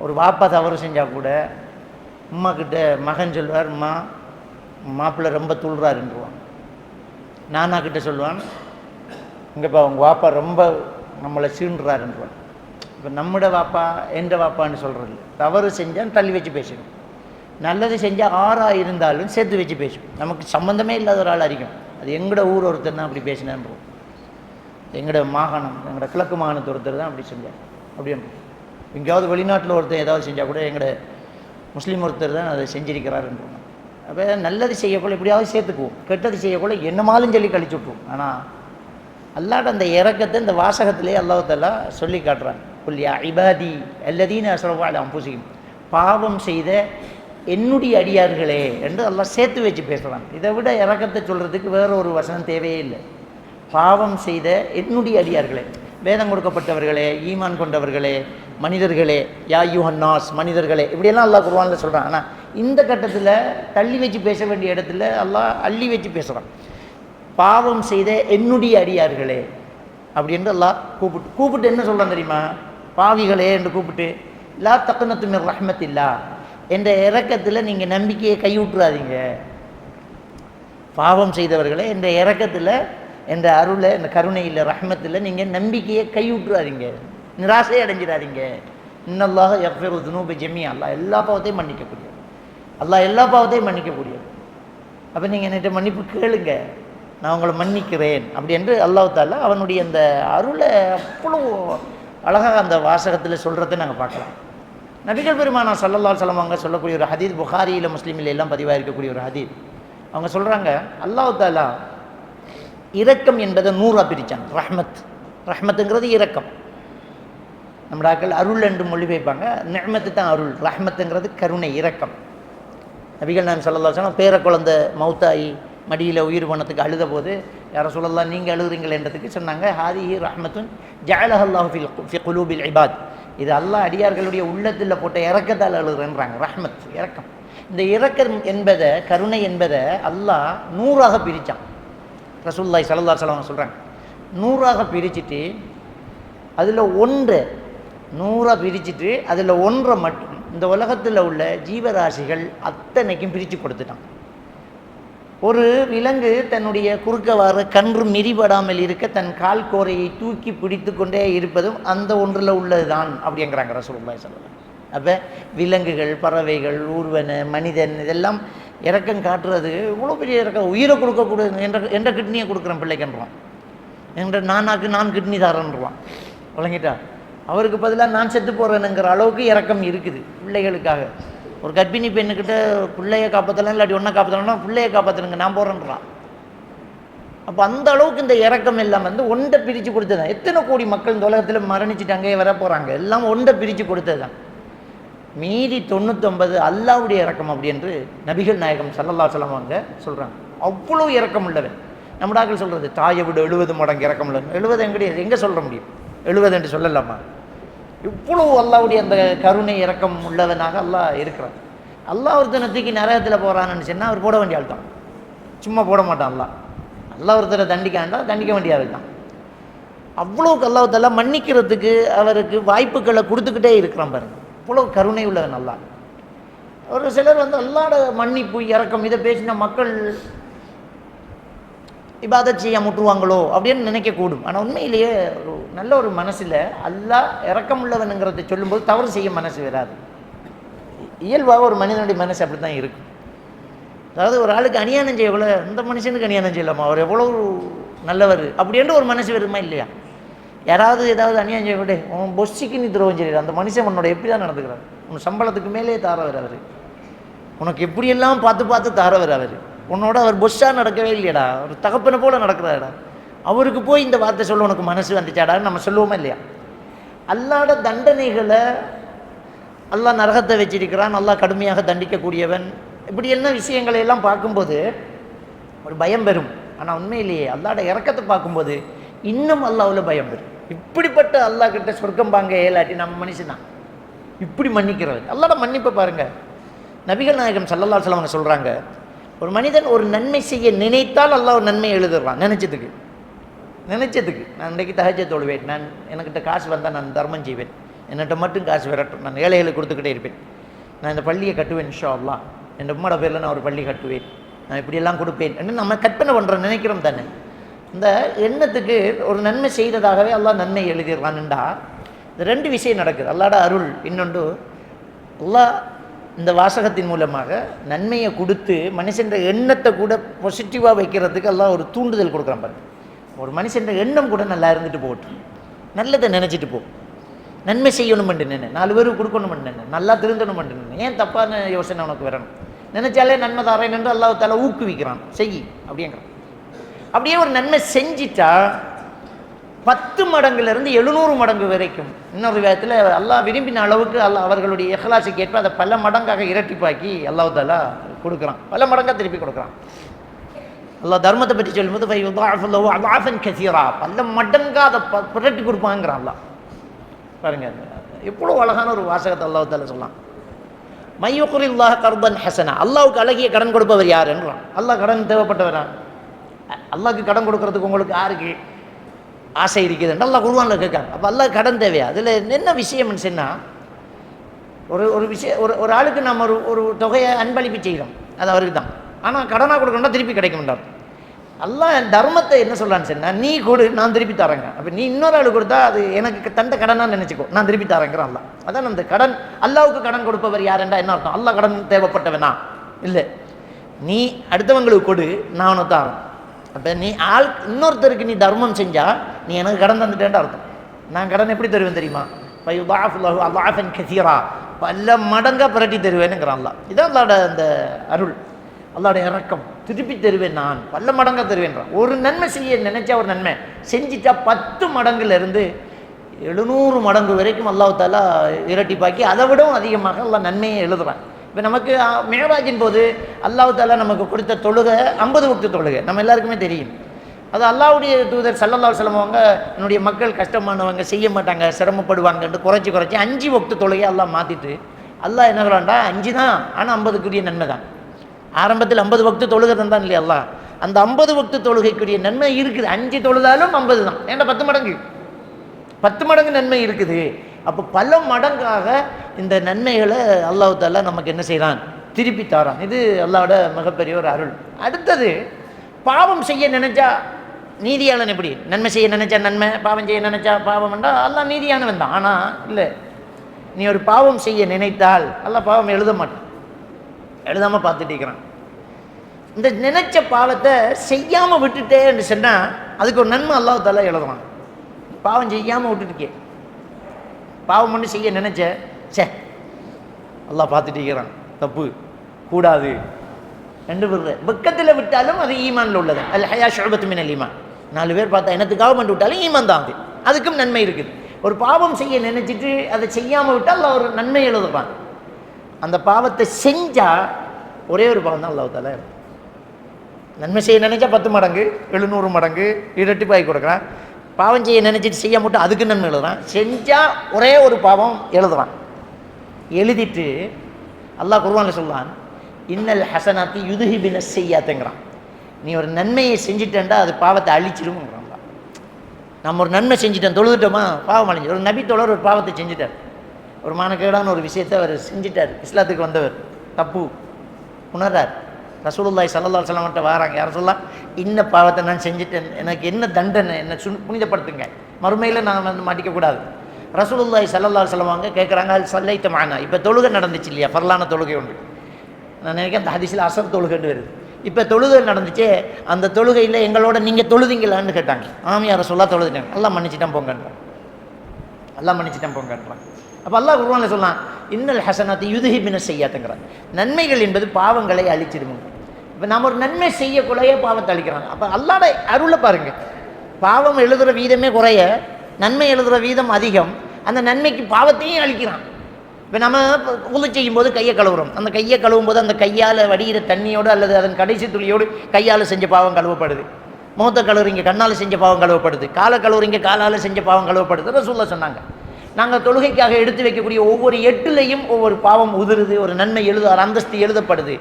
ஒரு வாப்பா தவறு செஞ்சால் கூட அம்மா கிட்ட மகன் சொல்வார், அம்மா மாப்பிள்ளை ரொம்ப துள்ளுறாருன்றுவான். நானா கிட்ட சொல்லுவான், இங்கேப்பா உங்கள் வாப்பா ரொம்ப நம்மளை சீண்டுறாருன்றுவான். இப்போ நம்மட வாப்பா எந்த வாப்பான்னு சொல்கிறது, தவறு செஞ்சால் தள்ளி வச்சு பேசணும், நல்லது செஞ்சால் ஆறாக இருந்தாலும் சேர்த்து வச்சு பேசணும். நமக்கு சம்மந்தமே இல்லாத ஒரு ஆள் அறிக்கும், அது எங்களோட ஊர் ஒருத்தர் தான் அப்படி பேசினேன்றோம், எங்களோட மாகாணம் எங்களோட கிழக்கு மாகாணத்து ஒருத்தர் தான் அப்படி செஞ்சார் அப்படின்ற. எங்கேயாவது வெளிநாட்டில் ஒருத்தர் ஏதாவது செஞ்சால் கூட எங்களோட முஸ்லீம் ஒருத்தர் தான் அதை செஞ்சிருக்கிறாருன்றோம். அப்போ நல்லது செய்யக்குள்ள எப்படியாவது சேர்த்துக்குவோம், கெட்டது செய்யக்குள்ள என்னமாலும் சொல்லி கழிச்சு விட்ருவோம். ஆனால் அல்லாட அந்த இறக்கத்தை இந்த வாசகத்திலே அல்லாஹ் தஆலா சொல்லி காட்டுறாங்க. குல் யா இபாதி அல்லதீன அஸ்ரஃபு அலா அன்ஃபுஸிஹிம், பாவம் செய்த என்னுடைய அடியார்களே என்று அல்லாஹ் சேர்த்து வச்சு பேசுகிறாங்க. இதை விட இறக்கத்தை சொல்கிறதுக்கு வேற ஒரு வசனம் தேவையே இல்லை. பாவம் செய்த என்னுடைய அடியார்களே, வேதம் கொடுக்கப்பட்டவர்களே, ஈமான் கொண்டவர்களே, மனிதர்களே, யா யுஹன்னாஸ் மனிதர்களே, இப்படியெல்லாம் அல்லாஹ் குர்ஆனில் சொல்கிறான். ஆனால் இந்த கட்டத்தில் தள்ளி வச்சு பேச வேண்டிய இடத்துல அல்லாஹ் அள்ளி வச்சு பேசுகிறான். பாவம் செய்த என்னுடைய அடியார்களே அப்படின்னு அல்லாஹ் கூப்பிட்டு என்ன சொல்கிறான் தெரியுமா? பாவிகளே என்று கூப்பிட்டு, லா தக்னத்து மிர் ரஹ்மத்தில்லா, என்ற இறக்கத்தில் நீங்கள் நம்பிக்கையை கைவிட்டுறாதீங்க. பாவம் செய்தவர்களே, என்ற இறக்கத்தில், என்ற அருளை, இந்த கருணையில், ரஹ்மத்தில் நீங்கள் நம்பிக்கையை கைவிட்டுறாதீங்க, நிராசையை அடைஞ்சிடாதீங்க. இன்னல்லாஹ யக்ஃபிரு துனூப ஜமீஅ, அல்லாஹ் எல்லா பாவத்தையும் மன்னிக்கக்கூடியது, அல்லாஹ் எல்லா பாவத்தையும் மன்னிக்கக்கூடியது. அப்போ நீங்கள் என்கிட்ட மன்னிப்பு கேளுங்க, நான் உங்களை மன்னிக்கிறேன் அப்படி என்று அல்லாஹ் தஆலா அவனுடைய அந்த அருளை அவ்வளோ அழகாக அந்த வாசகத்தில் சொல்கிறத நாங்கள் பார்க்கலாம். நபிகள் பெருமானார் ஸல்லல்லாஹு அலைஹி வஸல்லம் அவங்க சொல்லக்கூடிய ஒரு ஹதீஸ், புகாரியில் முஸ்லீமில் எல்லாம் பதிவாக இருக்கக்கூடிய ஒரு ஹதீஸ். அவங்க சொல்கிறாங்க, அல்லாஹ் தஆலா இரக்கம் என்பதை 100ஆக பிரித்தான். ரஹ்மத்துங்கிறது இரக்கம். நம்முடைய ஆக்கள் அருள் என்று மொழிபெயர்ப்பாங்க, நிஅமத்து தான் அருள், ரஹ்மத்துங்கிறது கருணை, இரக்கம். நபிகள் நாயகம் ஸல்லல்லாஹு அலைஹி வஸல்லம் பேர குழந்தை மௌத்தாயி மடியில் உயிர் போனதுக்கு அழுத போது, யார சொல்லலாம் நீங்கள் அழுகுறீங்களேன்றதுக்கு சொன்னாங்க, ஹாதிஹி ரஹ்மத்துன் ஜஅலஹல்லாஹு ஃபி குலூபில் இபாத், இது அல்லாஹ் அடியார்களுடைய உள்ளத்தில் போட்ட இரக்கத்தால் அழுகுறேன்றாங்க. ரஹ்மத் இரக்கம். இந்த இரக்கம் என்பதை, கருணை என்பதை அல்லாஹ் 100ஆக பிரித்தான். ரசூலுல்லாஹி ஸல்லல்லாஹு அலைஹி வஸல்லம் சொல்கிறாங்க, 100ஆக பிரிச்சுட்டு அதில் 100 பிரிச்சுட்டு அதில் 1 மட்டும் இந்த உலகத்தில் உள்ள ஜீவராசிகள் அத்தனைக்கும் பிரித்து கொடுத்துட்டான். ஒரு விலங்கு தன்னுடைய குறுக்க வர கன்று மிரிபடாமல் இருக்க தன் கால் கோரையை தூக்கி பிடித்து கொண்டே இருப்பதும் அந்த ஒன்றில் உள்ளது தான் அப்படிங்கிறாங்க ரசூலுல்லாஹி ஸல்லல்லாஹு அலைஹி வஸல்லம். அப்போ விலங்குகள், பறவைகள், ஊர்வன, மனிதன் இதெல்லாம் இறக்கம் காட்டுறது இவ்வளோ பெரிய இறக்கம். உயிரை கொடுக்கக்கூடாது என்ற கிட்னியை கொடுக்குறேன் பிள்ளைக்குன்றான், என்ற நானாக்கு நான் கிட்னி தரேன்றான். விளங்கிட்டா? அவருக்கு பதிலாக நான் செத்து போகிறேனுங்கிற அளவுக்கு இறக்கம் இருக்குது பிள்ளைகளுக்காக. ஒரு கர்ப்பிணி பெண்ணுக்கிட்ட பிள்ளையை காப்பாற்றலாம், இல்லாட்டி ஒன்றை காப்பாற்றலாம்னா பிள்ளையை காப்பாற்றணுங்க நான் போகிறேன்றான். அப்போ அந்த அளவுக்கு இந்த இறக்கம் எல்லாம் வந்து ஒன்றை பிரித்து கொடுத்தது தான். எத்தனை கோடி மக்கள் இந்த உலகத்தில் மரணிச்சுட்டு அங்கேயே வர போகிறாங்க, எல்லாம் ஒன்றை பிரித்து கொடுத்தது தான். மீதி 99 அல்லாஹ்வுடைய இறக்கம் அப்படி என்று நபிகள் நாயகம் ஸல்லல்லாஹு அலைஹி வஸல்லம் அவங்க சொல்கிறாங்க. அவ்வளோ இறக்கம் உள்ளவன். நம்மடாக்கள் சொல்கிறது தாயை விட 70 மடங்கு இறக்கம் உள்ளவன். 70 எங்கே சொல்ல முடியும்? 70 என்று சொல்லலாமா? இவ்வளோ அல்லாஹ்வுடைய அந்த கருணை இறக்கம் உள்ளவனாக அல்லாஹ் இருக்கிறான். அல்லாஹ் ஒருத்தனை தூக்கி நரகத்தில் போகிறான்னு சொன்னால் அவர் போட வேண்டிய ஆள் தான், சும்மா போட மாட்டான். அல்லாஹ் ஒருத்தரை தண்டிக்க வேண்டிய ஆள் தான். அவ்வளோக்கு அல்லாஹ் தஆலா மன்னிக்கிறதுக்கு அவருக்கு வாய்ப்புகளை கொடுத்துக்கிட்டே இருக்கிறான் பாருங்க. இவ்வளோ கருணை உள்ளவன் அல்லாஹ். ஒரு சிலர் வந்து அல்லாஹ்ட மன்னிப்பு இறக்கம் இதை பேசின மக்கள் இபாதத் செய்ய முட்டுவாங்களோ அப்படின்னு நினைக்கக்கூடும். ஆனால் உண்மையிலேயே ஒரு நல்ல ஒரு மனசில் அல்லாஹ் இறக்கம் உள்ளவனுங்கிறத சொல்லும்போது தவறு செய்ய மனசு வராது. இயல்பாக ஒரு மனிதனுடைய மனசு அப்படி தான் இருக்கும். அதாவது ஒரு ஆளுக்கு அநியாயம் செய்யக்கூட இந்த மனுஷனுக்கு அநியாயம் செய்யலாமா, அவர் எவ்வளோ நல்லவர் அப்படின்ற ஒரு மனசு வருமா இல்லையா? யாராவது ஏதாவது அநியாயம் செய்யக்கூட உன் பொஸ்ஸிக்கு நீ துரோகம் செய்யல, அந்த மனுஷன் உன்னோட எப்படி தான் நடந்துக்கிறார், உன் சம்பளத்துக்கு மேலே தாரவர் அவர், உனக்கு எப்படியெல்லாம் பார்த்து தாரவர் அவர், உன்னோட அவர் பொஸ்ஸாக நடக்கவே இல்லையடா, ஒரு தகப்பனை போல நடக்கிறாடா, அவருக்கு போய் இந்த வார்த்தை சொல்ல உனக்கு மனசு வந்துச்சாடான்னு நம்ம சொல்லுவோமா இல்லையா? அல்லாஹ்ட தண்டனைகளை அல்லாஹ் நரகத்தை வச்சிருக்கிறான், அல்லாஹ் கடுமையாக தண்டிக்கக்கூடியவன், இப்படி என்ன விஷயங்களை எல்லாம் பார்க்கும்போது ஒரு பயம் பெறும். ஆனால் உண்மையிலேயே அல்லாஹ்ட இறக்கத்தை பார்க்கும்போது இன்னும் அல்லாஹ்வுல பயம் பெறும். இப்படிப்பட்ட அல்லாஹ் கிட்ட சொர்க்கம் பாங்க ஏலாட்டி நம்ம மனுஷனா இப்படி மன்னிக்கிறவர். அல்லாஹ்ட மன்னிப்பை பாருங்க. நபிகள் நாயகம் ஸல்லல்லாஹு அலைஹி வஸல்லம் சொல்கிறாங்க, ஒரு மனிதன் ஒரு நன்மை செய்ய நினைத்தால் அல்லாஹ் ஒரு நன்மை எழுதுறான். நினைச்சதுக்கு நான் இன்றைக்கு தஹஜ்ஜத் தொழுவேன், நான் எனக்கிட்ட காசு வந்தால் நான் தர்மம் செய்வேன், என்னட்ட மட்டும் காசு விரட்டும், நான் ஏழைகளுக்கு கொடுத்துக்கிட்டே இருப்பேன், நான் இந்த பள்ளியை கட்டுவேன் இன்ஷா அல்லாஹ், என் உம்மோட பேரில் நான் ஒரு பள்ளி கட்டுவேன், நான் இப்படியெல்லாம் கொடுப்பேன் என்று நம்ம கற்பனை பண்ணுறோம், நினைக்கிறோம் தானே. இந்த எண்ணத்துக்கு ஒரு நன்மை செய்கிறதாகவே அல்லாஹ் நன்மை எழுதிடுறான்டா. இந்த ரெண்டு விஷயம் நடக்குது, அல்லாட அருள். இன்னொன்று, அல்லாஹ் இந்த வாசகத்தின் மூலமாக நன்மையை கொடுத்து மனுஷன் எண்ணத்தை கூட பாசிட்டிவாக வைக்கிறதுக்கு எல்லாம் ஒரு தூண்டுதல் கொடுக்குறான் பாருங்க. ஒரு மனுஷன் எண்ணம் கூட நல்லா இருந்துட்டு போகட்டும், நல்லதை நினச்சிட்டு போ, நன்மை செய்யணுமென்று நினை, 4 பேருக்கு கொடுக்கணுமென்று நினை, நல்லா திருந்தணுமென்று நினை, ஏன் தப்பான யோசனை உனக்கு வரணும், நினைச்சாலே நன்மை தாரேன் என்று அல்லாஹ் தஆலா ஊக்குவிக்கிறான், செய் அப்படிங்கிறான். அப்படியே ஒரு நன்மை செஞ்சிட்டா 10 மடங்குலேருந்து 700 மடங்கு வரைக்கும், இன்னொரு விதத்தில் அல்லாஹ் விரும்பின அளவுக்கு அல்லாஹ் அவர்களுடைய இஹ்லாஸுக்கு ஏற்ப அதை பல மடங்காக இரட்டிப்பாக்கி அல்லாஹ் தஆலா கொடுக்குறான், பல மடங்காக திருப்பி கொடுக்குறான். அல்லாஹ் தர்மத்தை பற்றி சொல்லும்போது பல மடங்காக அதை புரட்டி கொடுப்பாங்கிறான் அல்லாஹ். பாருங்க, எவ்வளோ அழகான ஒரு வாசகத்தை அல்லாஹ் தஆலா சொல்லலாம். மையுக்ரில்லாஹ் கர்தன் ஹசனா, அல்லாஹ்வுக்கு அழகிய கடன் கொடுப்பவர் யாருன்றான். அல்லாஹ் கடன் தேவைப்பட்டவரா? அல்லாஹ்க்கு கடன் கொடுக்கறதுக்கு உங்களுக்கு யாருக்கு ஆசை இருக்குதுன்னு அல்லாஹ் குர்ஆன்ல கேட்காங்க. அப்போ அல்லாஹ் கடன் தேவையா? அதில் என்ன விஷயம்னு சொன்னால், ஒரு விஷயம், ஒரு ஆளுக்கு நம்ம ஒரு தொகையை அன்பளிப்பு செய்கிறோம், அது அவருக்கு தான். ஆனால் கடனாக கொடுக்கணும்னா திருப்பி கிடைக்க மாட்டார். அல்லாஹ் தர்மத்தை என்ன சொல்லலான்னு சொன்னால், நீ கொடு, நான் திருப்பி தரேங்க. அப்போ நீ இன்னொரு ஆள் கொடுத்தா அது எனக்கு தந்த கடனாக நினச்சிக்கோ, நான் திருப்பி தரேங்கிறான் அல்லாஹ். அதான் அந்த கடன். அல்லாஹ்வுக்கு கடன் கொடுப்பவர் யாருண்டா என்ன அர்த்தம்? அல்லாஹ் கடன் தேவைப்பட்டவனா இல்லை, நீ அடுத்தவங்களுக்கு கொடு, நான் உனக்கு தரேன். அப்போ நீ இன்னொருத்தருக்கு நீ தர்மம் செஞ்சால் நீ எனக்கு கடன் தந்துட்டேன்னு அர்த்தம். நான் கடன் எப்படி தருவேன் தெரியுமா? அல்லாஹன் கசீரா, பல மடங்காக புரட்டி தருவேனுங்கிறான் அல்லாஹ். இதான் அல்லாட அந்த அருள், அல்லாட இறக்கம். திருப்பி தருவேன், நான் பல மடங்காக தருவேன்றான். ஒரு நன்மை செய்ய நினைச்சா ஒரு நன்மை செஞ்சிட்டா 10 மடங்குலேருந்து 700 மடங்கு வரைக்கும் அல்லாஹ் தஆலா இரட்டிப்பாக்கி அதை விடவும் அதிகமாக அல்லாஹ் நன்மையை எழுதுறான். இப்போ நமக்கு மிஅராஜின் போது அல்லாஹ் தஆலா நமக்கு கொடுத்த தொழுகை 50 வக்து தொழுகை, நம்ம எல்லாருக்குமே தெரியும். அது அல்லாஹ்வுடைய தூதர் ஸல்லல்லாஹு அலைஹி வஸல்லம் அவங்க, என்னுடைய மக்கள் கஷ்டமானவங்க, செய்ய மாட்டாங்க, சிரமப்படுவாங்கன்ட்டு குறைச்சி 5 வக்து தொழுகையை அல்லாஹ் மாற்றிட்டு, அல்லாஹ் என்ன சொல்கிறான்டா, 5 தான் ஆனால் 50க்குரிய நன்மை தான். ஆரம்பத்தில் 50 வக்து தொழுகை தான் இல்லையா அல்லாஹ், அந்த 50 வக்து தொழுகைக்குரிய நன்மை இருக்குது. 5 தொழுதாலும் 50 தான், ஏன்னா 10 மடங்கு நன்மை இருக்குது. அப்போ பல மடங்காக இந்த நன்மைகளை அல்லாஹ் தஆலா நமக்கு என்ன செய்கிறான், திருப்பி தாரான். இது அல்லாஹ்வோட மிகப்பெரிய ஒரு அருள். அடுத்தது, பாவம் செய்ய நினைச்சா நீதியாளன் எப்படி? நன்மை செய்ய நினைச்சா நன்மை, பாவம் செய்ய நினைச்சா பாவம்ண்டா அல்லாஹ் நீதியானவன் தான். ஆனால் இல்லை, நீ ஒரு பாவம் செய்ய நினைத்தால் அல்லாஹ் பாவம் எழுத மாட்டான், எழுதாமல் பார்த்துட்டு இருக்கிறான். இந்த நினைச்ச பாவத்தை செய்யாமல் விட்டுட்டேன்னு சொன்னால் அதுக்கு ஒரு நன்மை அல்லாஹ் தஆலா எழுதுவான். பாவம் செய்யாமல் விட்டுட்டுக்கே, பாவம் ஒன்று செய்ய நினைச்ச, அல்லாஹ் பார்த்துட்டு இருக்கிறான், தப்பு கூடாது ரெண்டு பேர் வெக்கத்தில் விட்டாலும் அது ஈமானில் உள்ளது. அல் ஹயா ஷுஅபத்து மினல் ஈமான். 4 பேர் பார்த்தா என்னத்துக்காக பண்ணி விட்டாலும் ஈமான் தான், அதுக்கும் நன்மை இருக்குது. ஒரு பாவம் செய்ய நினைச்சிட்டு அதை செய்யாமல் விட்டால் அல்லாஹ் ஒரு நன்மை எழுதுவான். அந்த பாவத்தை செஞ்சால் ஒரே ஒரு பாவம் தான் அல்லாஹ் தஆலா. நன்மை செய்ய நினைச்சா 10 மடங்கு 700 மடங்கு இரட்டிப்பாகி கொடுக்குறான். பாவம் செய்ய நினைச்சிட்டு செய்ய மட்டும் அதுக்கு நன்மை எழுதுறான். செஞ்சால் ஒரே ஒரு பாவம் எழுதுறான். எழுதிட்டு அல்லாஹ் குர்ஆனில் சொல்றான், இன்னல் ஹசனாத்தி யுதுஹிபின செய்யாத்துங்கிறான். நீ ஒரு நன்மையை செஞ்சுட்டேன்டா அது பாவத்தை அழிச்சிருங்கிறான். நம்ம ஒரு நன்மை செஞ்சுட்டேன், தொழுதுட்டோமா, பாவம் அழிஞ்சு. ஒரு நபி தோழர் ஒரு பாவத்தை செஞ்சுட்டார், ஒரு மானக்கேடான ஒரு விஷயத்தை அவர் செஞ்சுட்டார். இஸ்லாத்துக்கு வந்தவர் தப்பு உணர்றார். ரசூலுல்லாஹி ஸல்லல்லாஹு அலைஹி வஸல்லம் வராங்க, யார் சொல்லலாம், இன்ன பாவத்தை நான் செஞ்சுட்டேன், எனக்கு என்ன தண்டனை, என்ன புனிதப்படுத்துங்க, மறுமையில் நான் வந்து மாட்டிக்கக்கூடாது. ரசூலுல்லாஹி ஸல்லல்லாஹு அலைஹி வஸல்லம் அவங்க கேட்குறாங்க, அது சல்லைத்த மானா, இப்போ தொழுகை நடந்துச்சு இல்லையா, ஃபர்லான தொழுகை ஒன்று, நான் நினைக்கிறேன் அந்த ஹதீஸில் அசர் தொழுகைன்னு வருது. இப்போ தொழுகை நடந்துச்சு, அந்த தொழுகையில் எங்களோட நீங்கள் தொழுதிங்களான்னு கேட்டாங்க. ஆமியார் ரசூலுல்லாஹ் தொழுதுட்டாங்க. அல்லாஹ் மன்னிச்சிட்டான் போங்கன்றான், அல்லாஹ் மன்னிச்சிட்டான் போங்கன்றான். அப்போ அல்லாஹ் குர்ஆனில் சொல்லலாம், இன்னல் ஹசனாத்தி யுதுஹிபின செய்யாத்துங்கிறான். நன்மைகள் என்பது பாவங்களை அழிச்சிடும். இப்போ நம்ம ஒரு நன்மை செய்யக்குள்ளையே பாவத்தை அழிக்கிறாங்க. அப்போ அல்லாஹ்ட அருளை பாருங்க, பாவம் எழுதுகிற வீதமே குறைய, நன்மை எழுதுகிற வீதம் அதிகம். அந்த நன்மைக்கு பாவத்தையும் அழிக்கிறான். இப்போ நம்ம உது செய்யும் போது கையை கழுவுறோம், அந்த கையை கழுவும் போது அந்த கையால் வடிகிற தண்ணியோடு அல்லது அதன் கடைசி துளியோடு கையால் செஞ்ச பாவம் கழுவப்படுது. முகத்தை கழுவுறீங்க, கண்ணால் செஞ்ச பாவம் கழுவப்படுது. காலை கழுவுறீங்க, காலால் செஞ்ச பாவம் கழுவப்படுது. ரசூலுல்லாஹ் சொன்னாங்க, நாங்கள் தொழுகைக்காக எடுத்து வைக்கக்கூடிய ஒவ்வொரு எட்டுலையும் ஒவ்வொரு பாவம் உதிருது, ஒரு நன்மை அந்தஸ்து எழுதப்படுது.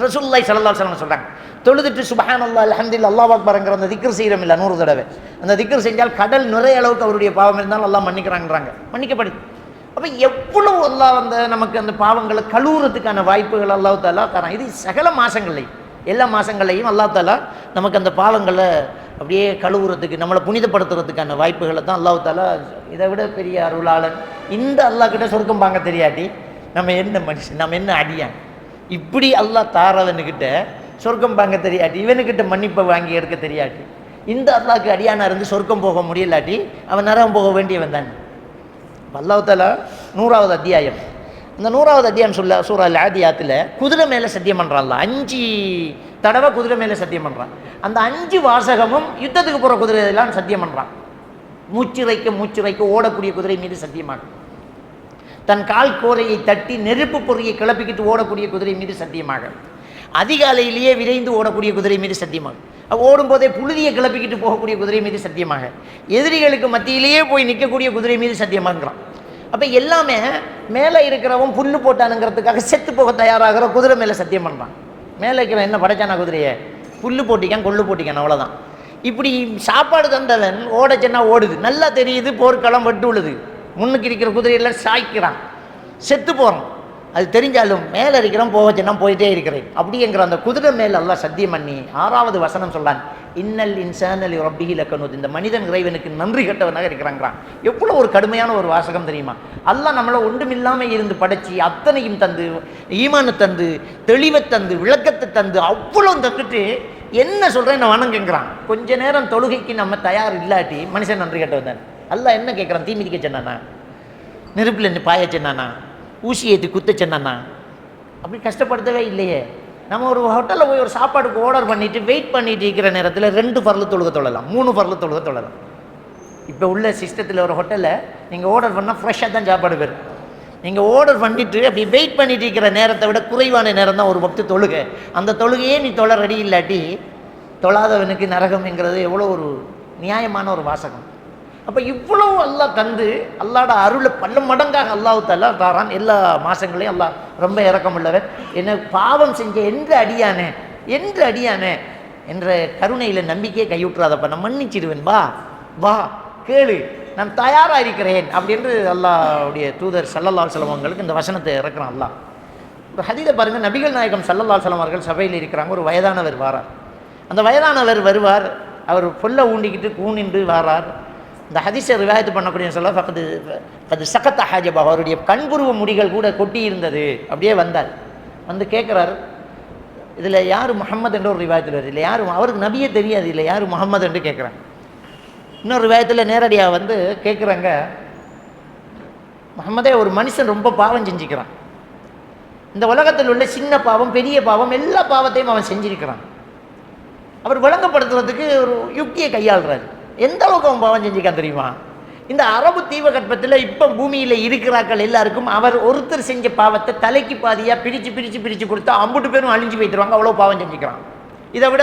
ரசூலுல்லாஹி ஸல்லல்லாஹு அலைஹி வஸல்லம் சொல்கிறாங்க, தொழுதுட்டு சுப்ஹானல்லாஹ் அல்ஹம்துலில்லாஹ் அல்லாஹ் அக்பர்ங்கிற அந்த திக்ர் செய்கிறோம் இல்லை 100 தடவை, அந்த திக்ர் செஞ்சால் கடல் நிறைய அளவுக்கு அவருடைய பாவம் இருந்தாலும் அல்லாஹ் மன்னிக்கிறாங்கன்றாங்க, மன்னிக்கப்படுது. அப்போ எவ்வளவு அல்லாஹ் நமக்கு அந்த பாவங்களை கழுவுறதுக்கான வாய்ப்புகள் அல்லாஹ் தாலா தரான். இது சகல மாதங்கள்லையும் எல்லா மாதங்கள்லையும் அல்லாஹ் தாலா நமக்கு அந்த பாவங்களை அப்படியே கழுவுறதுக்கு நம்மளை புனிதப்படுத்துறதுக்கான வாய்ப்புகளை தான் அல்லாஹ் தாலா. இதை விட பெரிய அருளாளன் இந்த அல்லாஹ் கிட்ட சொர்க்கம் வாங்க தெரியாட்டி நம்ம என்ன மனுஷன், நம்ம என்ன அடியான். இப்படி அல்லாஹ் தாரவனுக்கிட்ட சொர்க்கம் வாங்க தெரியாட்டி, இவனுக்கிட்ட மன்னிப்பை வாங்கி எடுக்க தெரியாட்டி, இந்த அல்லாஹ்க்கு அடியானா இருந்து சொர்க்கம் போக முடியலாட்டி அவன் நரகம் போக வேண்டியவன் தான். அல்லாஹ் தாலா 100வது அத்தியாயம், அந்த 100வது அத்தியாயம் சூரா அல் ஆதியாத்தில் குதிரை மேலே சத்தியம் பண்ணுறான். 5 தடவை குதிரை மேலே சத்தியம் பண்ணுறான். அந்த 5 வாசகமும் யுத்தத்துக்கு போகிற குதிரையெல்லாம் சத்தியம் பண்ணுறான். மூச்சுரைக்க ஓடக்கூடிய குதிரை மீது சத்தியமாக, தன் கால் கோரையை தட்டி நெருப்பு பொறியை கிளப்பிக்கிட்டு ஓடக்கூடிய குதிரை மீது சத்தியமாக, அதிகாலையிலேயே விரைந்து ஓடக்கூடிய குதிரை மீது சத்தியமாக, ஓடும்போதே புழுதியை கிளப்பிக்கிட்டு போகக்கூடிய குதிரை மீது சத்தியமாக, எதிரிகளுக்கு மத்தியிலேயே போய் நிற்கக்கூடிய குதிரை மீது சத்தியமாகறான். அப்போ எல்லாமே மேலே இருக்கிறவன் புல்லு போட்டானுங்கிறதுக்காக செத்து போக தயாராகிற குதிரை மேலே சத்தியம் பண்ணுறான். மேலே இருக்கிற என்ன படைச்சானா குதிரையை, புல்லு போட்டிக்கான் கொள்ளு போட்டிக்கான், அவ்வளோதான். இப்படி சாப்பாடு தந்தவன் ஓடச்சேன்னா ஓடுது, நல்லா தெரியுது போர்க்களம் வெட்டு உழுது, முன்னுக்கு இருக்கிற குதிரையெல்லாம் சாய்க்கிறான், செத்து போகிறான். அது தெரிஞ்சாலும் மேலே இருக்கிறோம் போவச்சுன்னா போயிட்டே இருக்கிறேன் அப்படிங்கிற அந்த குதிரை மேலே அல்லாஹ் சத்தியம் பண்ணி 6வது வசனம் சொல்றான், இன்னல் இன்சானலி ரப்பிஹி லகனூத், இந்த மனிதன் இறைவனுக்கு நன்றி கட்டவனாக இருக்கிறாங்கிறான். எவ்வளோ ஒரு கடுமையான ஒரு வாசகம் தெரியுமா. அல்லாஹ் நம்மளை ஒன்றுமில்லாமல் இருந்து படைச்சி அத்தனையும் தந்து, ஈமானு தந்து, தெளிவை தந்து, விளக்கத்தை தந்து, அவ்வளோ தந்துட்டு என்ன சொல்கிறேன் நான் வணங்குங்கிறான். கொஞ்ச நேரம் தொழுகைக்கு நம்ம தயார் இல்லாட்டி மனுஷன் நன்றி கட்டவன் தான். அல்லாஹ் என்ன கேட்குறான், தீ மிதிக்க சொன்னானா, நெருப்பில் பாய சொன்னானா, ஊசி ஏற்றி குத்த சொன்னானா, அப்படி கஷ்டப்படுத்தவே இல்லையே. நம்ம ஒரு ஹோட்டலில் போய் ஒரு சாப்பாடுக்கு ஆர்டர் பண்ணிவிட்டு வெயிட் பண்ணிட்டு இருக்கிற நேரத்தில் 2 ஃபர்லு தொழுக தொழலாம், 3 ஃபர்லு தொழுக தொழலாம். இப்போ உள்ள சிஸ்டத்தில் ஒரு ஹோட்டலில் நீங்கள் ஆர்டர் பண்ணால் ஃப்ரெஷ்ஷாக தான் சாப்பாடு வரும். நீங்கள் ஆர்டர் பண்ணிவிட்டு அப்படி வெயிட் பண்ணிட்டு இருக்கிற நேரத்தை விட குறைவான நேரம் தான் ஒரு வக்து தொழுகை. அந்த தொழுகையே நீ தொழ ரெடி இல்லாட்டி தொழாதவனுக்கு நரகம்ங்கிறது எவ்வளோ ஒரு நியாயமான ஒரு வாசகம். அப்போ இவ்வளவு அல்லாஹ் தந்து அல்லாட அருளை பல மடங்காக அல்லாஹ் தஆலா தாரான். எல்லா மாதங்களையும் அல்லாஹ் ரொம்ப இரக்கம் உள்ளவர். என்ன பாவம் செஞ்ச என்று அடியானே என்ற கருணையில் நம்பிக்கையை கைவிட்டுறாதப்ப நான் மன்னிச்சிடுவேன், வா கேளு, நான் தயாராக இருக்கிறேன் அப்படின்னு அல்லாஹ்வுடைய தூதர் ஸல்லல்லாஹு அலைஹி வஸல்லம் அவங்களுக்கு இந்த வசனத்தை இறக்குறான் அல்லாஹ். ஒரு ஹதீஸை பாருங்கள், நபிகள் நாயகம் ஸல்லல்லாஹு அலைஹி வஸல்லம் அவர்கள் சபையில் இருக்கிறாங்க. ஒரு வயதானவர் வாரார். அந்த வயதானவர் வருவார், அவர் பொல்லை ஊண்டிக்கிட்டு கூணின்று வாரார். இந்த ஹதீஸை ரிவாயத்து பண்ணக்கூடிய சொல்ல அது சக்கத்த ஹாஜபா, அவருடைய கண்புருவ முடிகள் கூட கொட்டி இருந்தது. அப்படியே வந்தார், வந்து கேட்குறாரு, இதில் யார் முஹம்மது என்ற ஒரு ரிவாயத்தில் வருது, இல்லை யார் அவருக்கு நபியே தெரியாது, இல்லை யார் முஹம்மது என்று கேட்குறாங்க. இன்னொரு ரிவாயத்தில் நேரடியாக வந்து கேட்குறாங்க, முஹம்மதே, ஒரு மனுஷன் ரொம்ப பாவம் செஞ்சுக்கிறான், இந்த உலகத்தில் உள்ள சின்ன பாவம் பெரிய பாவம் எல்லா பாவத்தையும் அவன் செஞ்சிருக்கிறான். அவர் விளங்கப்படுத்துறதுக்கு ஒரு யுக்தியை கையாளுறாரு. எந்த அளவுக்கு அவன் பாவம் செஞ்சுக்கான் தெரியுமா? இந்த அரபு தீபகற்பத்தில் இப்போ பூமியில் இருக்கிறார்கள் எல்லாருக்கும் அவர் ஒருத்தர் செஞ்ச பாவத்தை தலைக்கு பாதியாக பிரித்து கொடுத்தா அம்புட்டு பேரும் அழிஞ்சு போய்த்துருவாங்க, அவ்வளோ பாவம் செஞ்சுக்கிறான். இதை விட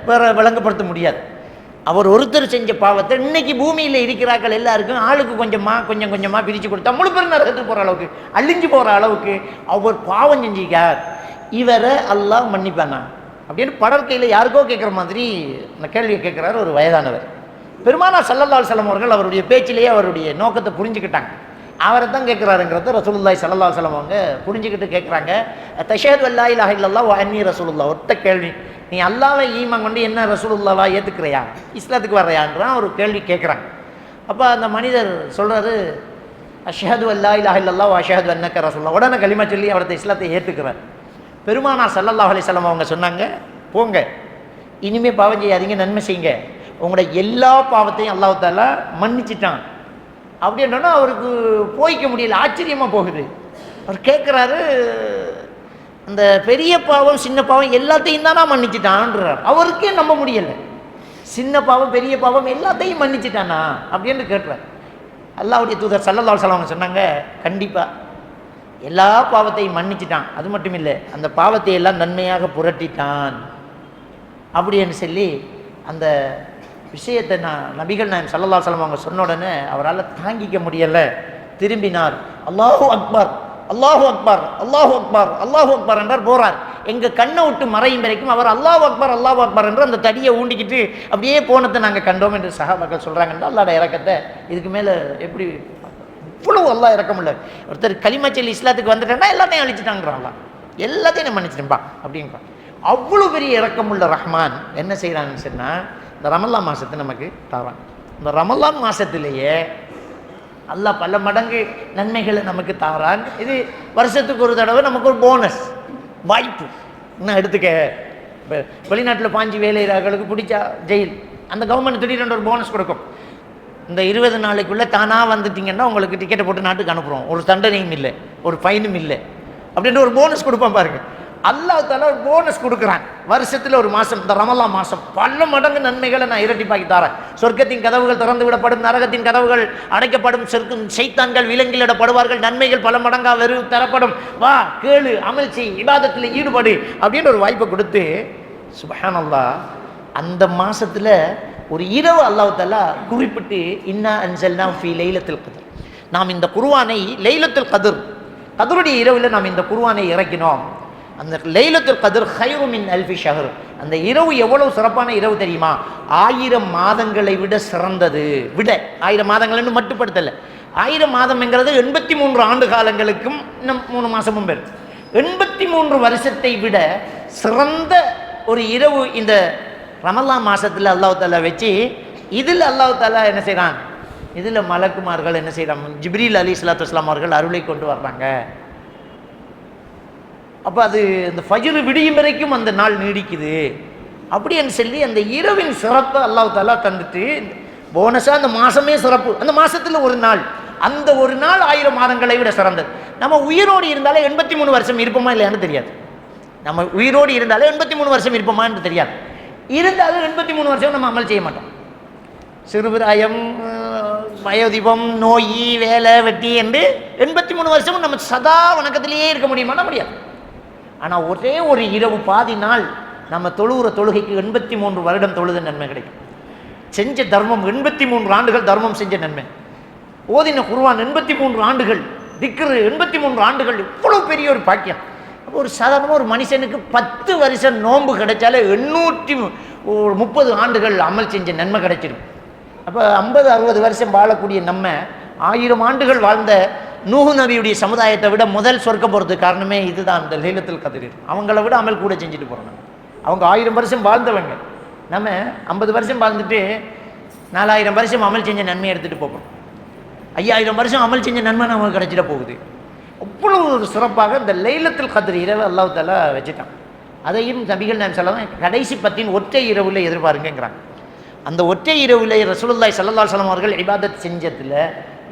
வேற விளங்கப்படுத்த முடியாது. அவர் ஒருத்தர் செஞ்ச பாவத்தை இன்னைக்கு பூமியில் இருக்கிறார்கள் எல்லாருக்கும் ஆளுக்கு கொஞ்சம் கொஞ்சமாக பிரித்து கொடுத்தா முழு பேரும் நரகத்துக்கு போகிற அளவுக்கு, அழிஞ்சு போகிற அளவுக்கு அவர் பாவம் செஞ்சிக்கார். இவரை அல்லாஹ் மன்னிப்பானா அப்படின்னு படற்கையில் யாருக்கோ கேட்குற மாதிரி அந்த கேள்வியை கேட்குறாரு ஒரு வயதானவர். பெருமானார் ஸல்லல்லாஹு அலைஹி வஸல்லம் அவர்கள் அவருடைய பேச்சிலேயே அவருடைய நோக்கத்தை புரிஞ்சுக்கிட்டாங்க. அவரை தான் கேட்குறாருங்கிறத ரசூலுல்லாஹி ஸல்லல்லாஹு அலைஹி வஸல்லம் அவங்க புரிஞ்சுக்கிட்டு கேட்குறாங்க. தஷஹது அல்லா இலாஹ இல்லல்லாஹ் வ அன்னி ரசூலுல்லாஹ், ஒத்த கேள்வி, நீ அல்லாஹ்வை ஈமான் கொண்டு என்ன ரசூலுல்லாஹ்வா ஏற்றுக்கிறையா, இஸ்லாத்துக்கு வர்றையான்றான் ஒரு கேள்வி கேட்குறாங்க. அப்போ அந்த மனிதர் சொல்கிறாரு, அஷ்ஹது அல்லா இலாஹ இல்லல்லாஹ் வ அஷ்ஹது அன்னக ரசூலுல்லாஹ், உடனே கலிமா சொல்லி அவரது இஸ்லாத்தை ஏற்றுக்கிறார். பெருமானார் ஸல்லல்லாஹு அலைஹி வஸல்லம் அவங்க சொன்னாங்க, போங்க இனிமேல் பாவம் செய்யாதீங்க, நன்மை செய்யுங்க, உங்களோட எல்லா பாவத்தையும் அல்லாஹ் தஆலா மன்னிச்சிட்டான் அப்படின்னா அவருக்கு போய்க்க முடியல, ஆச்சரியமாக போகுது. அவர் கேட்குறாரு, அந்த பெரிய பாவம் சின்ன பாவம் எல்லாத்தையும் தானா மன்னிச்சிட்டான்றார். அவருக்கே நம்ப முடியலை, சின்ன பாவம் பெரிய பாவம் எல்லாத்தையும் மன்னிச்சிட்டானா அப்படின்னு கேட்குறார். அல்லாஹ்வுடைய தூதர் ஸல்லல்லாஹு அலைஹி வஸல்லம் சொன்னாங்க, கண்டிப்பாக எல்லா பாவத்தையும் மன்னிச்சிட்டான், அது மட்டும் இல்லை அந்த பாவத்தை எல்லாம் நன்மையாக புரட்டிட்டான் அப்படின்னு சொல்லி அந்த விஷயத்தை நபிகள் நாயகம் ஸல்லல்லாஹு அலைஹி வஸல்லம் அவங்க சொன்ன உடனே அவரால் தாங்கிக்க முடியலை. திரும்பினார், அல்லாஹு அக்பர் அல்லாஹு அக்பர் அல்லாஹு அக்பர் அல்லாஹு அக்பர் என்றார். போகிறார், எங்கள் கண்ணை விட்டு மறையும் வரைக்கும் அவர் அல்லாஹு அக்பர் என்று அந்த தடியை ஊண்டிக்கிட்டு அப்படியே போனதை நாங்கள் கண்டோம் என்று சஹாபாக்கள் சொல்கிறாங்கன்ற அல்லாஹ்வுடைய இரக்கத்தை இதுக்கு மேலே எப்படி எவ்வளவு அல்லாஹ் இறக்கமுள்ள. ஒருத்தர் கலிமா சொல்லி இஸ்லாத்துக்கு வந்துட்டேன்னா எல்லாத்தையும் அழிச்சிட்டாங்கிறான், எல்லாத்தையும் நான் மன்னிச்சிட்டேன்பா அப்படின்றான். அவ்வளோ பெரிய இறக்கமுள்ள ரஹ்மான் என்ன செய்கிறான்னு சொன்னால், இந்த ரமலான் மாதத்தை நமக்கு தரான். இந்த ரமலான் மாதத்திலேயே அல்லாஹ் பல மடங்கு நன்மைகளை நமக்கு தாரான். இது வருஷத்துக்கு ஒரு தடவை நமக்கு ஒரு போனஸ் வாய்ப்பு. இன்னும் எடுத்துக்க, இப்போ வெளிநாட்டில் பாஞ்சு வேலைகளுக்கு பிடிச்சா ஜெயில், அந்த கவர்மெண்ட் திடீர்னு ஒரு போனஸ் கொடுக்கும். இந்த 20 நாளைக்குள்ளே தானாக வந்துட்டிங்கன்னா உங்களுக்கு டிக்கெட்டை போட்டு நாட்டுக்கு அனுப்புகிறோம், ஒரு தண்டனையும் இல்லை, ஒரு ஃபைனும் இல்லை அப்படின்ற ஒரு போனஸ் கொடுப்பான் பாருங்க. அல்லாஹ் தஆலா ஒரு போனஸ் கொடுக்குறான். வருஷத்தில் ஒரு மாதம், இந்த ரமலான் மாதம் பல மடங்கு நன்மைகளை நான் இரட்டிப்பாக்கி தரேன். சொர்க்கத்தின் கதவுகள் திறந்து விடப்படும், நரகத்தின் கதவுகள் அடைக்கப்படும், ஷைத்தான்கள் விலங்கிலிடப்படுவார்கள், நன்மைகள் பல மடங்காக தரப்படும். வா கேளு, அமல் செய், இபாதத்தில் ஈடுபடு அப்படின்னு ஒரு வாய்ப்பை கொடுத்து, சுப்ஹானல்லாஹ், அந்த மாதத்தில் ஒரு இரவு அல்லாஹ் தஆலா குறிப்பிட்டு, இன்னா அன்ஸல்னாஹு ஃபீ லைலத்துல் கத்ர், நாம் இந்த குர்ஆனை லைலத்துல் கத்ர், கத்ருடைய இரவில் நாம் இந்த குர்ஆனை இறக்கினோம். அந்த லைலத்துல் கத்ர் கைரு மின் அல்ஃபி ஷஹர், அந்த இரவு எவ்வளவு சிறப்பான இரவு தெரியுமா? 1000 மாதங்களை விட சிறந்தது. விட 1000 மாதங்கள்னு மட்டுப்படுத்தலை, 1000 மாதம்ங்கிறது 83 ஆண்டு காலங்களுக்கும் இன்னும் 3 மாதமும் பேர், 83 வருஷத்தை விட சிறந்த ஒரு இரவு இந்த ரமலான் மாதத்தில் அல்லாஹ் தஆலா வச்சு, இதில் அல்லாஹ் தஆலா என்ன செய்கிறான், இதில் மலக்குமார்கள் என்ன செய்கிறாங்க, ஜிப்ரீல் அலைஹிஸ்ஸலாத்து வஸ்ஸலாம் அவர்கள் அருளை கொண்டு வர்றாங்க. அப்போ அது இந்த ஃபஜ்ர் விடியும் வரைக்கும் அந்த நாள் நீடிக்குது அப்படின்னு சொல்லி அந்த இரவின் சிறப்பை அல்லாஹ் தஆலா தந்துட்டு, போனஸாக அந்த மாதமே சிறப்பு. அந்த மாதத்தில் ஒரு நாள், அந்த ஒரு நாள் 1000 மாதங்களை விட சிறந்தது. நம்ம உயிரோடு இருந்தாலே 83 வருஷம் இருப்போமா இல்லையான்னு தெரியாது. நம்ம உயிரோடு இருந்தாலே 83 வருஷம் இருப்போமான்னு தெரியாது. இருந்தாலும் 83 வருஷம் நம்ம அமல் செய்ய மாட்டோம். சிறுபிராயம், வயோதிபம், நோய், வேலை வெட்டி என்று 83 வருஷமும் நம்ம சதா வணக்கத்திலேயே இருக்க முடியுமானா முடியாது. ஆனால் ஒரே ஒரு இரவு பாதி நாள் நம்ம தொழுகிற தொழுகைக்கு 83 வருடம் தொழுத நன்மை கிடைக்கும். செஞ்ச தர்மம் 83 ஆண்டுகள் தர்மம் செஞ்ச நன்மை, ஓதின குர்ஆன் 83 ஆண்டுகள், திக்ரு 83 ஆண்டுகள், இவ்வளோ பெரிய ஒரு பாக்கியம். அப்போ ஒரு சாதாரண ஒரு மனுஷனுக்கு 10 வருஷம் நோன்பு கிடைச்சாலே 830 ஆண்டுகள் அமல் செஞ்ச நன்மை கிடைச்சிடும். அப்போ 50-60 வருஷம் வாழக்கூடிய நம்ம 1000 ஆண்டுகள் வாழ்ந்த நூஹ் நபியுடைய சமுதாயத்தை விட முதல் சொர்க்கம் போகிறதுக்கு காரணமே இதுதான், இந்த லைலத்துல் கத்ர். அவங்கள விட அமல் கூட செஞ்சுட்டு போகிறோம். அவங்க 1000 வருஷம் வாழ்ந்தவங்க, நம்ம 50 வருஷம் வாழ்ந்துட்டு 4000 வருஷம் அமல் செஞ்ச நன்மையை எடுத்துகிட்டு போகிறோம். 5000 வருஷம் அமல் செஞ்ச நன்மை நமக்கு கிடைச்சிட போகுது. அவ்வளோ ஒரு சிறப்பாக இந்த லைலத்துல் கத்ர் இரவு அல்லாஹ் தஆலா வச்சுட்டான். அதையும் நபிகள் நாயகம் ஸல்லல்லாஹு அலைஹி வஸல்லம் கடைசி 10 ஒற்றை இரவில் எதிர்பாருங்கிறாங்க. அந்த ஒற்றை இரவில் ரசூலுல்லாஹி ஸல்லல்லாஹு அலைஹி வஸல்லம் அவர்கள் இபாதத் செஞ்சதில்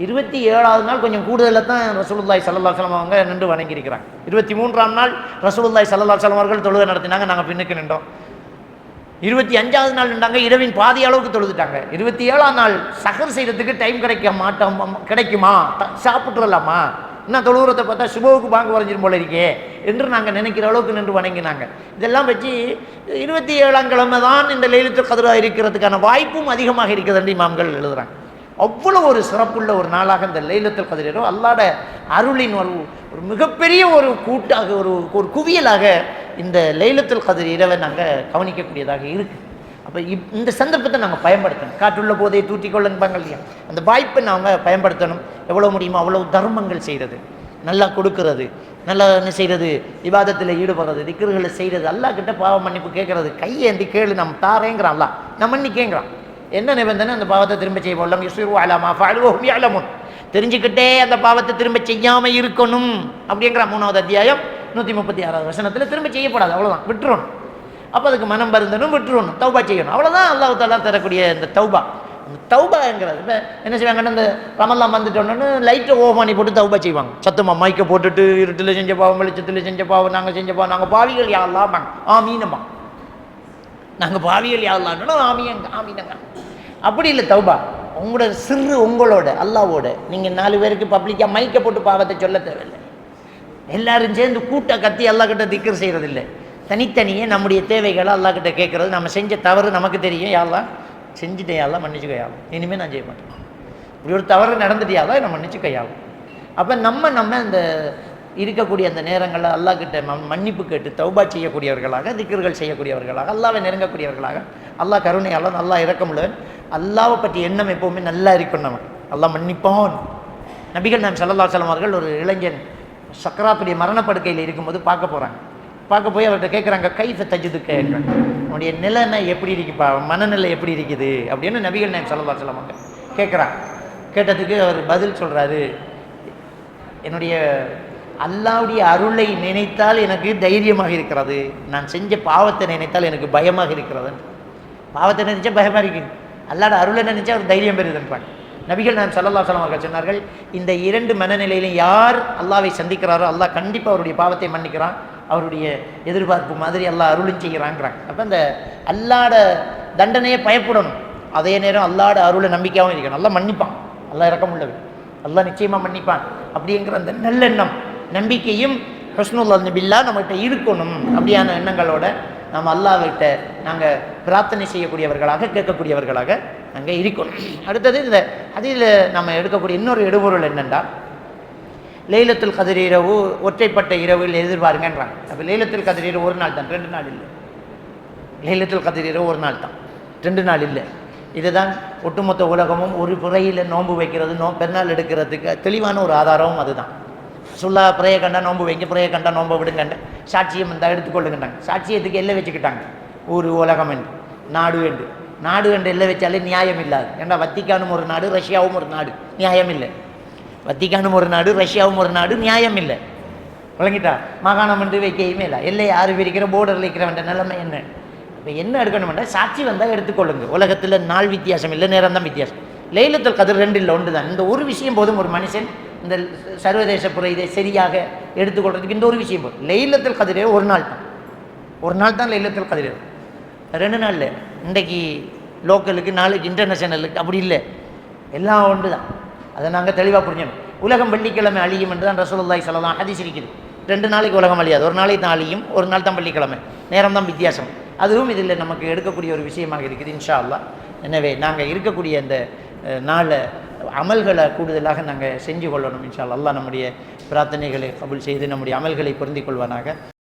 27ஆவது நாள் கொஞ்சம் கூடுதலாக தான் ரசூலுல்லாஹி ஸல்லல்லாஹு அலைஹி வஸல்லம் அவங்க நின்று வணங்கியிருக்கிறாங்க. 23ஆம் நாள் ரசூலுல்லாஹி ஸல்லல்லாஹு அலைஹி வஸல்லம் அவர்கள் தொழுகை நடத்தினாங்க, நாங்கள் பின்னுக்கு நின்றோம். 25ஆவது நாள் நின்றாங்க, இரவின் பாதி அளவுக்கு தொழுதுட்டாங்க. 27ஆம் நாள் சஹர் செய்கிறதுக்கு டைம் கிடைக்குமா, சாப்பிட்றலாமா, இன்னும் தொழுகிறத பார்த்தா சுபவுக்கு பாங்கு வரைஞ்சிரும் போல இருக்கே என்று நாங்கள் நினைக்கிற அளவுக்கு நின்று வணங்கினாங்க. இதெல்லாம் வச்சு 27ஆம் கிழமை தான் இந்த லைலத்துல் கத்ர் இருக்கிறதுக்கான வாய்ப்பும் அதிகமாக இருக்கிறது என்று இமாம்கள் எழுதுகிறாங்க. அவ்வளோ ஒரு சிறப்புள்ள ஒரு நாளாக இந்த லைலத்துல் கத்ர் இரவு அல்லாஹ்வுட அருளின் ஒரு மிகப்பெரிய ஒரு கூட்டாக, ஒரு குவியலாக இந்த லைலத்துல் கத்ர் இரவை நாங்கள் கவனிக்கக்கூடியதாக இருக்குது. அப்போ இந்த சந்தர்ப்பத்தை நாங்கள் பயன்படுத்தணும். காற்றுள்ள போதை தூற்றிக்கொள்ளுப்பாங்க இல்லையா, அந்த வாய்ப்பை நாங்கள் பயன்படுத்தணும். எவ்வளோ முடியுமோ அவ்வளோ தர்மங்கள் செய்கிறது, நல்லா கொடுக்கறது, நல்லா என்ன செய்கிறது, இபாதத்தில் ஈடுபடுறது, திக்ருகளை செய்கிறது, அல்லாஹ் கிட்ட பாவ மன்னிப்பு கேட்கறது. கையேந்தி கேளு, நம்ம தாரேங்கிறான் அல்லாஹ், நம்ம மன்னிக்கேங்கிறான். என்ன நிபந்தனை, அந்த பாவத்தை திரும்ப செய்ய போடலாம். யுஸ்ரு அலாமா ஃபஅலுஹும் யஅலமுன், தெரிஞ்சுக்கிட்டே அந்த பாவத்தை திரும்ப செய்யாமல் இருக்கணும் அப்படிங்கிற 3வது அத்தியாயம் 136வது வசனத்தில் திரும்ப செய்யப்படாது, அவ்வளோதான், விட்டுறணும். அப்போ அதுக்கு மனம் வருந்தணும், விட்டுறணும், தௌபா செய்யணும், அவ்வளோதான் அல்லாஹ் தஆலா தரக்கூடிய இந்த தௌபா. அந்த தௌபாங்கிறது இப்போ என்ன செய்வாங்கன்னா, இந்த ரமலான் வந்துட்டோன்னு லைட்டை ஓஃப் பண்ணி போட்டு தௌபா செய்வாங்க. சத்தமாக மைக்கை போட்டுட்டு இருட்டில் செஞ்ச பாவம், வெளிச்சத்தில் செஞ்ச பாவம், நாங்கள் செஞ்ச பாவம், நாங்கள் பாவிகள் யா அல்லாஹ் ஆமீனம்மா, நாங்கள் பாவிகள் யா அல்லாஹ்னா ஆமீனங்க. அப்படி இல்லை தௌபா, உங்களோட சிறு உங்களோட அல்லாவோட நீங்கள் 4 பேருக்கு பப்ளிக்காக மைக்கை போட்டு பாவத்தை சொல்ல தேவையில்லை. எல்லாரும் சேர்ந்து கூட்ட கத்தி அல்லாஹ் கிட்ட திக்ர் செய்கிறதில்லை. தனித்தனியே நம்முடைய தேவைகளை அல்லாஹ் கிட்ட கேட்குறது. நம்ம செஞ்ச தவறு நமக்கு தெரியும், யாரெல்லாம் செஞ்சுட்டேன், யாரெல்லாம் மன்னிச்சுக்கையாகும், இனிமேல் நான் செய்ய மாட்டேன், இப்படி ஒரு தவறு நடந்துட்டியாதான் நான் மன்னிச்சுக்கையாகும். அப்போ நம்ம இந்த இருக்கக்கூடிய அந்த நேரங்களில் அல்லாஹ் கிட்ட மன்னிப்பு கேட்டு தௌபா செய்யக்கூடியவர்களாக, திக்ர்கள் செய்யக்கூடியவர்களாக, அல்லாவை நெருங்கக்கூடியவர்களாக, அல்லாஹ் கருணையாளன், அல்லாஹ் இரக்கமுள்ளவன், அல்லாவை பற்றி எண்ணம் எப்போவுமே நல்லா இருக்கும். நமக்கு அல்லாஹ் மன்னிப்பான், நபிகள் நாயகம் ஸல்லல்லாஹு அலைஹி வஸல்லம் அவர்கள் ஒரு இளைஞன் சக்கராத்துடைய மரணப்படுக்கையில் இருக்கும்போது பார்க்க போய் அவர்கிட்ட கேட்குறாங்க, கைஃப தஜிது கேட்குறாங்க, உன்னுடைய நிலைமை எப்படி இருக்குப்பா, மனநிலை எப்படி இருக்குது அப்படின்னு நபிகள் நாயகம் ஸல்லல்லாஹு அலைஹி வஸல்லம் அவங்க கேட்குறாங்க. கேட்டதுக்கு அவர் பதில் சொல்கிறாரு, என்னுடைய அல்லாஹ்வுடைய அருளை நினைத்தால் எனக்கு தைரியமாக இருக்கிறது, நான் செஞ்ச பாவத்தை நினைத்தால் எனக்கு பயமாக இருக்கிறது. பாவத்தை நினைச்சா பயமாக இருக்குது, அல்லாஹ்வோட அருளை நினைச்சா அவர் தைரியம் பெறுதுன்பாங்க. நபிகள் நாயகம் ஸல்லல்லாஹு அலைஹி வஸல்லம் அவர்கள் சொன்னார்கள், இந்த இரண்டு மனநிலையிலும் யார் அல்லாஹ்வை சந்திக்கிறாரோ அல்லாஹ் கண்டிப்பாக அவருடைய பாவத்தை மன்னிக்கிறான், அவருடைய எதிர்பார்ப்பு மாதிரி அல்லாஹ் அருளும் செய்கிறாங்கிறாங்க. அப்போ அந்த அல்லாஹ்வோட தண்டனையை பயப்படணும், அதே நேரம் அல்லாஹ்வோட அருளை நம்பிக்கையாகவும் இருக்கணும். அல்லாஹ் மன்னிப்பான், அல்லாஹ் இரக்கமுள்ளது, அல்லாஹ் நிச்சயமாக மன்னிப்பான் அப்படிங்கிற அந்த நல்லெண்ணம் நம்பிக்கையும் ஹுஸ்னுல் பில்லா நம்மகிட்ட இருக்கணும். அப்படியான எண்ணங்களோட நம்ம அல்லாஹ்விட்ட நாங்கள் பிரார்த்தனை செய்யக்கூடியவர்களாக கேட்கக்கூடியவர்களாக அங்கே இருக்கணும். அடுத்தது இந்த அதில் நம்ம எடுக்கக்கூடிய இன்னொரு எடுபொருள் என்னென்னா, லைலத்துல் கத்ர் இரவு ஒற்றைப்பட்ட இரவில் எதிர்பாருங்கன்றாங்க. அப்போ லைலத்துல் கத்ர் இரவு ஒரு நாள் தான், 2 நாள் இல்லை. லைலத்துல் கத்ர் இரவு ஒரு நாள் தான், 2 நாள் இல்லை. இதுதான் ஒட்டுமொத்த உலகமும் ஒரு புறையில் நோன்பு வைக்கிறது, பெருநாள் எடுக்கிறதுக்கு தெளிவான ஒரு ஆதாரமும் அதுதான். சொல்லா புறையை கண்டா நோன்பு வைங்க, புறையை கண்டா நோன்பை விடுங்கண்ட சாட்சியம் இருந்தால் எடுத்துக்கொள்ளுங்கண்டாங்க. சாட்சியத்துக்கு எல்லை வச்சுக்கிட்டாங்க, ஊர் உலகம் என்று நாடு என்று எல்லை வச்சாலே நியாயம் இல்லாது. ஏன்னா வத்திக்கானும் ஒரு நாடு, ரஷ்யாவும் ஒரு நாடு, நியாயம் இல்லை. வத்திக்கானும் ஒரு நாடு, ரஷ்யாவும் ஒரு நாடு, நியாயம் இல்லை. விளங்கிட்டா? மாகாணம் என்று வைக்கையுமே இல்லை. எல்லை யாரு பிரிக்கிற போர்டரில் இருக்கிறவன்ற நிலைமை என்ன? இப்போ என்ன எடுக்கணும்னா சாட்சி வந்தால் எடுத்துக்கொள்ளுங்க. உலகத்தில் நாள் வித்தியாசம் இல்லை, நேரம் தான் வித்தியாசம். லைலத்துல் கத்ர் 2 இல்லை, 1 தான். இந்த ஒரு விஷயம் போதும் ஒரு மனுஷன் இந்த சர்வதேச புற இதை சரியாக எடுத்துக்கொள்றதுக்கு. இந்த ஒரு விஷயம் போதும். லைலத்துல் கத்ர் ஒரு நாள் தான் லைலத்துல் கத்ர், 2 நாள் இல்லை. இன்றைக்கு லோக்கலுக்கு, நாளைக்கு இன்டர்நேஷனலுக்கு அப்படி இல்லை, எல்லாம் ஒன்று தான். அதை நாங்கள் தெளிவாக புரிஞ்சணும். உலகம் வெள்ளிக்கிழமை அழியும் என்று தான் ரசூலுல்லாஹி ஸல்லல்லாஹு அலைஹி வஸல்லம் ஹதீஸ் இருக்குது. 2 நாளைக்கு உலகம் அழியாது, ஒரு நாளைக்கு தான் அழியும், ஒரு நாள் தான் வெள்ளிக்கிழமை, நேரம் தான் வித்தியாசம். அதுவும் இதில் நமக்கு எடுக்கக்கூடிய ஒரு விஷயமாக இருக்குது இன்ஷா அல்லாஹ். எனவே நாங்கள் இருக்கக்கூடிய இந்த நாளை அமல்களை கூடுதலாக நாங்கள் செஞ்சு கொள்ளணும் இன்ஷா அல்லாஹ். நம்முடைய பிரார்த்தனைகளை கபூல் செய்து நம்முடைய அமல்களை பொருந்திக் கொள்வானாக.